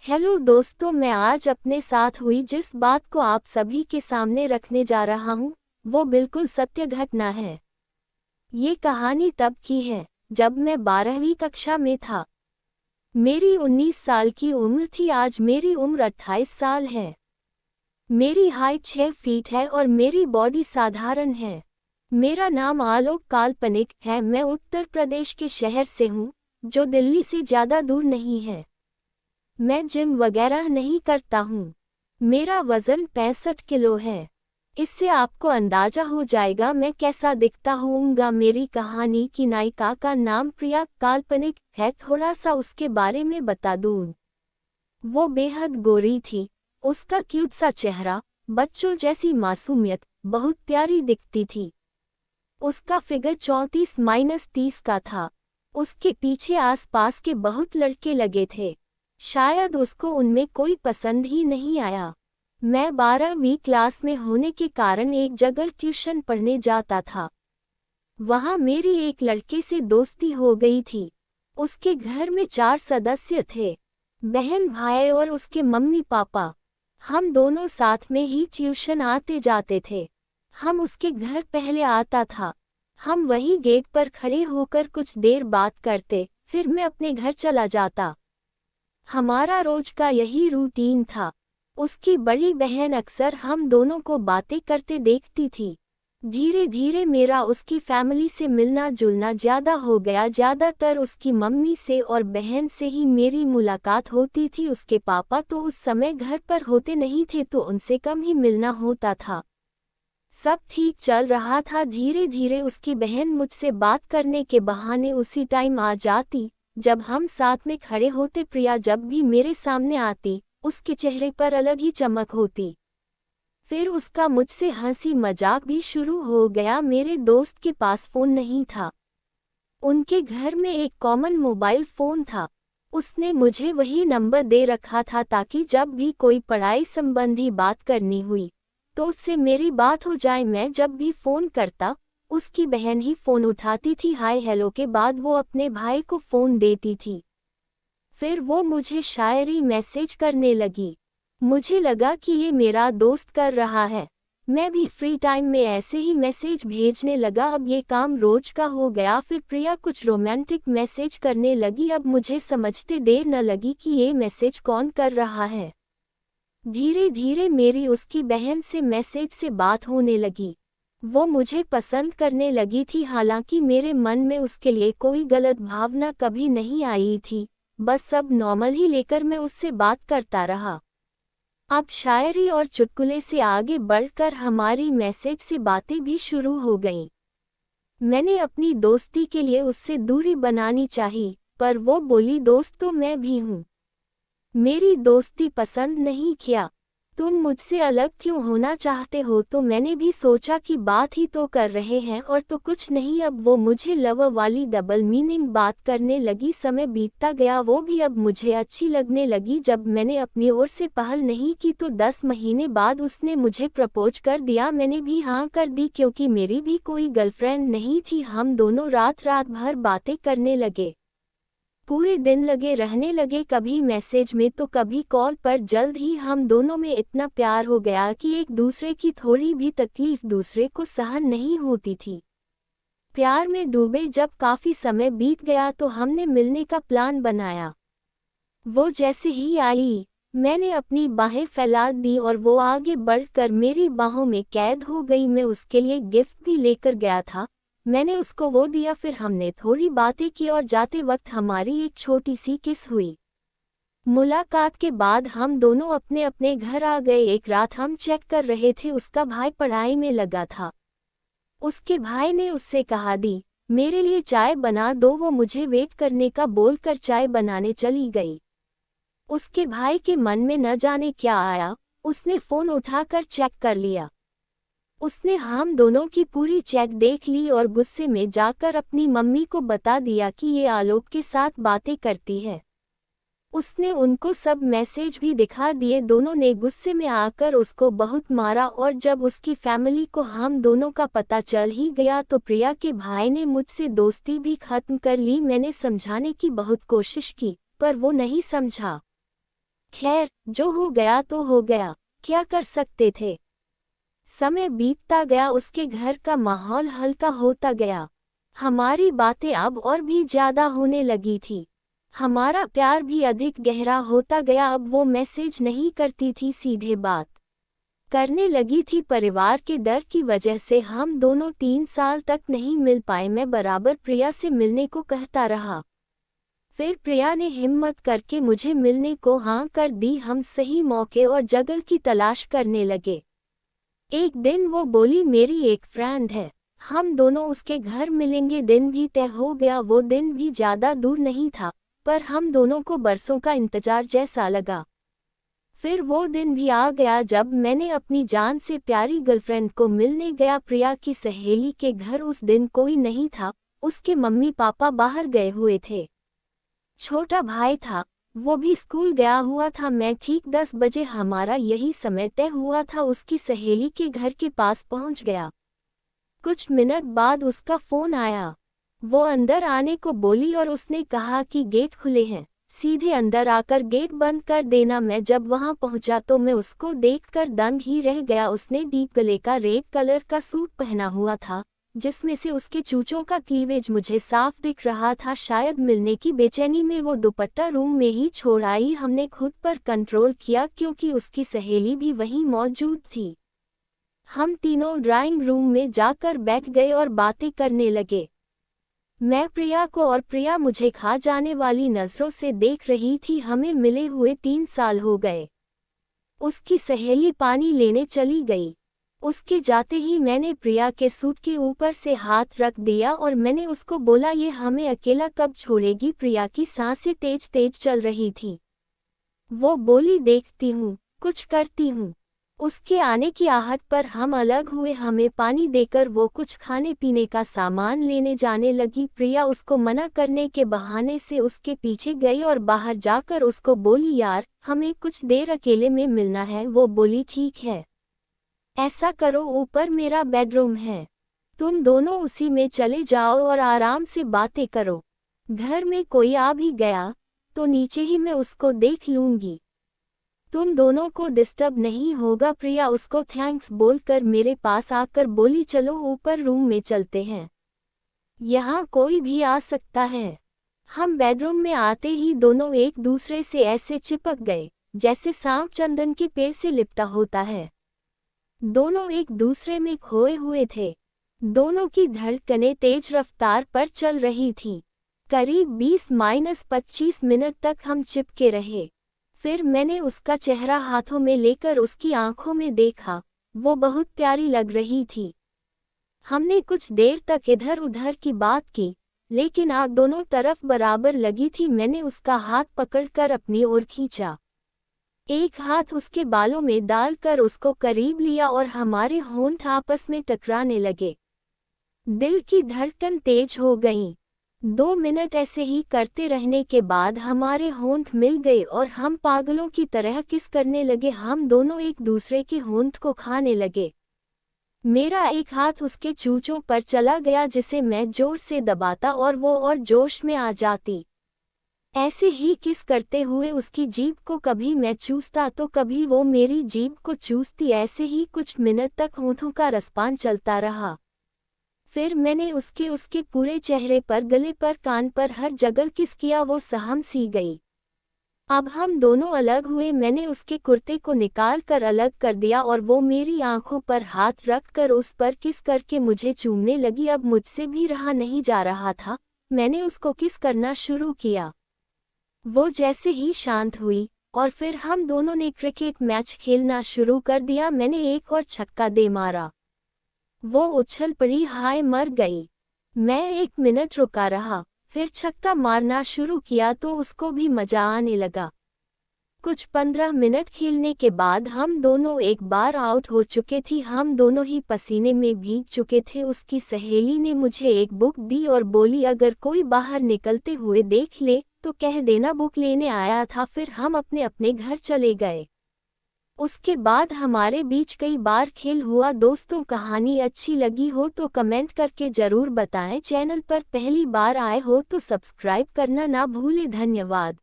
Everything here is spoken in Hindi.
हेलो दोस्तों, मैं आज अपने साथ हुई जिस बात को आप सभी के सामने रखने जा रहा हूँ वो बिल्कुल सत्य घटना है। ये कहानी तब की है जब मैं 12वीं कक्षा में था। मेरी 19 साल की उम्र थी। आज मेरी उम्र 28 साल है। मेरी हाइट 6 फीट है और मेरी बॉडी साधारण है। मेरा नाम आलोक काल्पनिक है। मैं उत्तर प्रदेश के शहर से हूँ जो दिल्ली से ज़्यादा दूर नहीं है। मैं जिम वगैरह नहीं करता हूँ। मेरा वजन 65 किलो है। इससे आपको अंदाजा हो जाएगा मैं कैसा दिखता हूँगा। मेरी कहानी की नायिका का नाम प्रिया काल्पनिक है। थोड़ा सा उसके बारे में बता दूँ। वो बेहद गोरी थी। उसका क्यूट सा चेहरा, बच्चों जैसी मासूमियत, बहुत प्यारी दिखती थी। उसका फिगर 34-30 का था। उसके पीछे आसपास के बहुत लड़के लगे थे। शायद उसको उनमें कोई पसंद ही नहीं आया। मैं 12वीं क्लास में होने के कारण एक जगह ट्यूशन पढ़ने जाता था। वहाँ मेरी एक लड़के से दोस्ती हो गई थी। उसके घर में 4 सदस्य थे, बहन भाई और उसके मम्मी पापा। हम दोनों साथ में ही ट्यूशन आते जाते थे। हम उसके घर पहले आता था। हम वहीं गेट पर खड़े होकर कुछ देर बात करते, फिर मैं अपने घर चला जाता। हमारा रोज का यही रूटीन था। उसकी बड़ी बहन अक्सर हम दोनों को बातें करते देखती थी। धीरे धीरे मेरा उसकी फैमिली से मिलना जुलना ज़्यादा हो गया। ज़्यादातर उसकी मम्मी से और बहन से ही मेरी मुलाकात होती थी। उसके पापा तो उस समय घर पर होते नहीं थे तो उनसे कम ही मिलना होता था। सब ठीक चल रहा था। धीरे धीरे उसकी बहन मुझसे बात करने के बहाने उसी टाइम आ जाती जब हम साथ में खड़े होते। प्रिया जब भी मेरे सामने आती उसके चेहरे पर अलग ही चमक होती। फिर उसका मुझसे हंसी मजाक भी शुरू हो गया। मेरे दोस्त के पास फ़ोन नहीं था। उनके घर में एक कॉमन मोबाइल फ़ोन था। उसने मुझे वही नंबर दे रखा था ताकि जब भी कोई पढ़ाई संबंधी बात करनी हुई तो उससे मेरी बात हो जाए। मैं जब भी फ़ोन करता उसकी बहन ही फ़ोन उठाती थी। हाय हेलो के बाद वो अपने भाई को फ़ोन देती थी। फिर वो मुझे शायरी मैसेज करने लगी। मुझे लगा कि ये मेरा दोस्त कर रहा है। मैं भी फ्री टाइम में ऐसे ही मैसेज भेजने लगा। अब ये काम रोज का हो गया। फिर प्रिया कुछ रोमांटिक मैसेज करने लगी। अब मुझे समझते देर न लगी कि ये मैसेज कौन कर रहा है। धीरे धीरे मेरी उसकी बहन से मैसेज से बात होने लगी। वो मुझे पसंद करने लगी थी। हालांकि मेरे मन में उसके लिए कोई गलत भावना कभी नहीं आई थी। बस सब नॉर्मल ही लेकर मैं उससे बात करता रहा। अब शायरी और चुटकुले से आगे बढ़कर हमारी मैसेज से बातें भी शुरू हो गईं। मैंने अपनी दोस्ती के लिए उससे दूरी बनानी चाही, पर वो बोली दोस्त तो मैं भी हूँ। मेरी दोस्ती पसंद नहीं किया। तुम मुझसे अलग क्यों होना चाहते हो? तो मैंने भी सोचा कि बात ही तो कर रहे हैं और तो कुछ नहीं। अब वो मुझे लव वाली डबल मीनिंग बात करने लगी। समय बीतता गया, वो भी अब मुझे अच्छी लगने लगी। जब मैंने अपनी ओर से पहल नहीं की तो 10 महीने बाद उसने मुझे प्रपोज कर दिया। मैंने भी हाँ कर दी क्योंकि मेरी भी कोई गर्लफ्रेंड नहीं थी। हम दोनों रात रात भर बातें करने लगे। पूरे दिन लगे रहने लगे, कभी मैसेज में तो कभी कॉल पर। जल्द ही हम दोनों में इतना प्यार हो गया कि एक दूसरे की थोड़ी भी तकलीफ दूसरे को सहन नहीं होती थी। प्यार में डूबे जब काफ़ी समय बीत गया तो हमने मिलने का प्लान बनाया। वो जैसे ही आई मैंने अपनी बाहें फैला दी और वो आगे बढ़कर मेरी बाहों में कैद हो गई। मैं उसके लिए गिफ्ट भी लेकर गया था। मैंने उसको वो दिया। फिर हमने थोड़ी बातें की और जाते वक्त हमारी एक छोटी सी किस हुई। मुलाकात के बाद हम दोनों अपने अपने घर आ गए। एक रात हम चेक कर रहे थे, उसका भाई पढ़ाई में लगा था। उसके भाई ने उससे कहा दी मेरे लिए चाय बना दो। वो मुझे वेट करने का बोलकर चाय बनाने चली गई। उसके भाई के मन में न जाने क्या आया, उसने फ़ोन उठाकर चेक कर लिया। उसने हम दोनों की पूरी चैट देख ली और गुस्से में जाकर अपनी मम्मी को बता दिया कि ये आलोक के साथ बातें करती है। उसने उनको सब मैसेज भी दिखा दिए। दोनों ने गुस्से में आकर उसको बहुत मारा और जब उसकी फैमिली को हम दोनों का पता चल ही गया तो प्रिया के भाई ने मुझसे दोस्ती भी खत्म कर ली। मैंने समझाने की बहुत कोशिश की पर वो नहीं समझा। खैर, जो हो गया तो हो गया, क्या कर सकते थे। समय बीतता गया, उसके घर का माहौल हल्का होता गया। हमारी बातें अब और भी ज्यादा होने लगी थी। हमारा प्यार भी अधिक गहरा होता गया। अब वो मैसेज नहीं करती थी, सीधे बात करने लगी थी। परिवार के डर की वजह से हम दोनों 3 साल तक नहीं मिल पाए। मैं बराबर प्रिया से मिलने को कहता रहा। फिर प्रिया ने हिम्मत करके मुझे मिलने को हाँ कर दी। हम सही मौके और जगह की तलाश करने लगे। एक दिन वो बोली, मेरी एक फ्रेंड है, हम दोनों उसके घर मिलेंगे। दिन भी तय हो गया। वो दिन भी ज्यादा दूर नहीं था, पर हम दोनों को बरसों का इंतजार जैसा लगा। फिर वो दिन भी आ गया जब मैंने अपनी जान से प्यारी गर्लफ्रेंड को मिलने गया। प्रिया की सहेली के घर उस दिन कोई नहीं था। उसके मम्मी पापा बाहर गए हुए थे। छोटा भाई था, वो भी स्कूल गया हुआ था। मैं ठीक 10 बजे, हमारा यही समय तय हुआ था, उसकी सहेली के घर के पास पहुंच गया। कुछ मिनट बाद उसका फोन आया। वो अंदर आने को बोली और उसने कहा कि गेट खुले हैं, सीधे अंदर आकर गेट बंद कर देना। मैं जब वहां पहुंचा तो मैं उसको देखकर दंग ही रह गया। उसने डीप गले का रेड कलर का सूट पहना हुआ था, जिसमें से उसके चूचों का क्लीवेज मुझे साफ दिख रहा था। शायद मिलने की बेचैनी में वो दुपट्टा रूम में ही छोड़ आई। हमने खुद पर कंट्रोल किया क्योंकि उसकी सहेली भी वहीं मौजूद थी। हम तीनों ड्राइंग रूम में जाकर बैठ गए और बातें करने लगे। मैं प्रिया को और प्रिया मुझे खा जाने वाली नजरों से देख रही थी। हमें मिले हुए 3 साल हो गए। उसकी सहेली पानी लेने चली गई। उसके जाते ही मैंने प्रिया के सूट के ऊपर से हाथ रख दिया और मैंने उसको बोला, ये हमें अकेला कब छोड़ेगी। प्रिया की सांसें तेज तेज चल रही थी। वो बोली, देखती हूँ, कुछ करती हूँ। उसके आने की आहट पर हम अलग हुए। हमें पानी देकर वो कुछ खाने पीने का सामान लेने जाने लगी। प्रिया उसको मना करने के बहाने से उसके पीछे गई और बाहर जाकर उसको बोली, यार हमें कुछ देर अकेले में मिलना है। वो बोली, ठीक है, ऐसा करो, ऊपर मेरा बेडरूम है, तुम दोनों उसी में चले जाओ और आराम से बातें करो। घर में कोई आ भी गया तो नीचे ही मैं उसको देख लूंगी, तुम दोनों को डिस्टर्ब नहीं होगा। प्रिया उसको थैंक्स बोलकर मेरे पास आकर बोली, चलो ऊपर रूम में चलते हैं, यहाँ कोई भी आ सकता है। हम बेडरूम में आते ही दोनों एक दूसरे से ऐसे चिपक गए जैसे सांप चंदन के पेड़ से लिपटा होता है। दोनों एक दूसरे में खोए हुए थे। दोनों की धड़कनें तेज रफ्तार पर चल रही थीं। करीब 20-25 मिनट तक हम चिपके रहे। फिर मैंने उसका चेहरा हाथों में लेकर उसकी आंखों में देखा। वो बहुत प्यारी लग रही थी। हमने कुछ देर तक इधर उधर की बात की, लेकिन आग दोनों तरफ बराबर लगी थी। मैंने उसका हाथ पकड़कर अपनी ओर खींचा, एक हाथ उसके बालों में डालकर उसको करीब लिया और हमारे होंठ आपस में टकराने लगे। दिल की धड़कन तेज हो गई। 2 मिनट ऐसे ही करते रहने के बाद हमारे होंठ मिल गए और हम पागलों की तरह किस करने लगे। हम दोनों एक दूसरे के होंठ को खाने लगे। मेरा एक हाथ उसके चूचों पर चला गया जिसे मैं जोर से दबाता और वो और जोश में आ जाती। ऐसे ही किस करते हुए उसकी जीभ को कभी मैं चूसता तो कभी वो मेरी जीभ को चूसती। ऐसे ही कुछ मिनट तक होंठों का रसपान चलता रहा। फिर मैंने उसके पूरे चेहरे पर, गले पर, कान पर, हर जगह किस किया। वो सहम सी गई। अब हम दोनों अलग हुए। मैंने उसके कुर्ते को निकाल कर अलग कर दिया और वो मेरी आंखों पर हाथ रख कर उस पर किस करके मुझे चूमने लगी। अब मुझसे भी रहा नहीं जा रहा था। मैंने उसको किस करना शुरू किया। वो जैसे ही शांत हुई और फिर हम दोनों ने क्रिकेट मैच खेलना शुरू कर दिया। मैंने एक और छक्का दे मारा। वो उछल पड़ी, हाय मर गई। मैं 1 मिनट रुका रहा, फिर छक्का मारना शुरू किया तो उसको भी मजा आने लगा। कुछ 15 मिनट खेलने के बाद हम दोनों एक बार आउट हो चुके थे। हम दोनों ही पसीने में भीग चुके थे। उसकी सहेली ने मुझे एक बुक दी और बोली, अगर कोई बाहर निकलते हुए देख ले तो कह देना बुक लेने आया था। फिर हम अपने अपने घर चले गए। उसके बाद हमारे बीच कई बार खेल हुआ। दोस्तों, कहानी अच्छी लगी हो तो कमेंट करके ज़रूर बताएं। चैनल पर पहली बार आए हो तो सब्सक्राइब करना ना भूलें। धन्यवाद।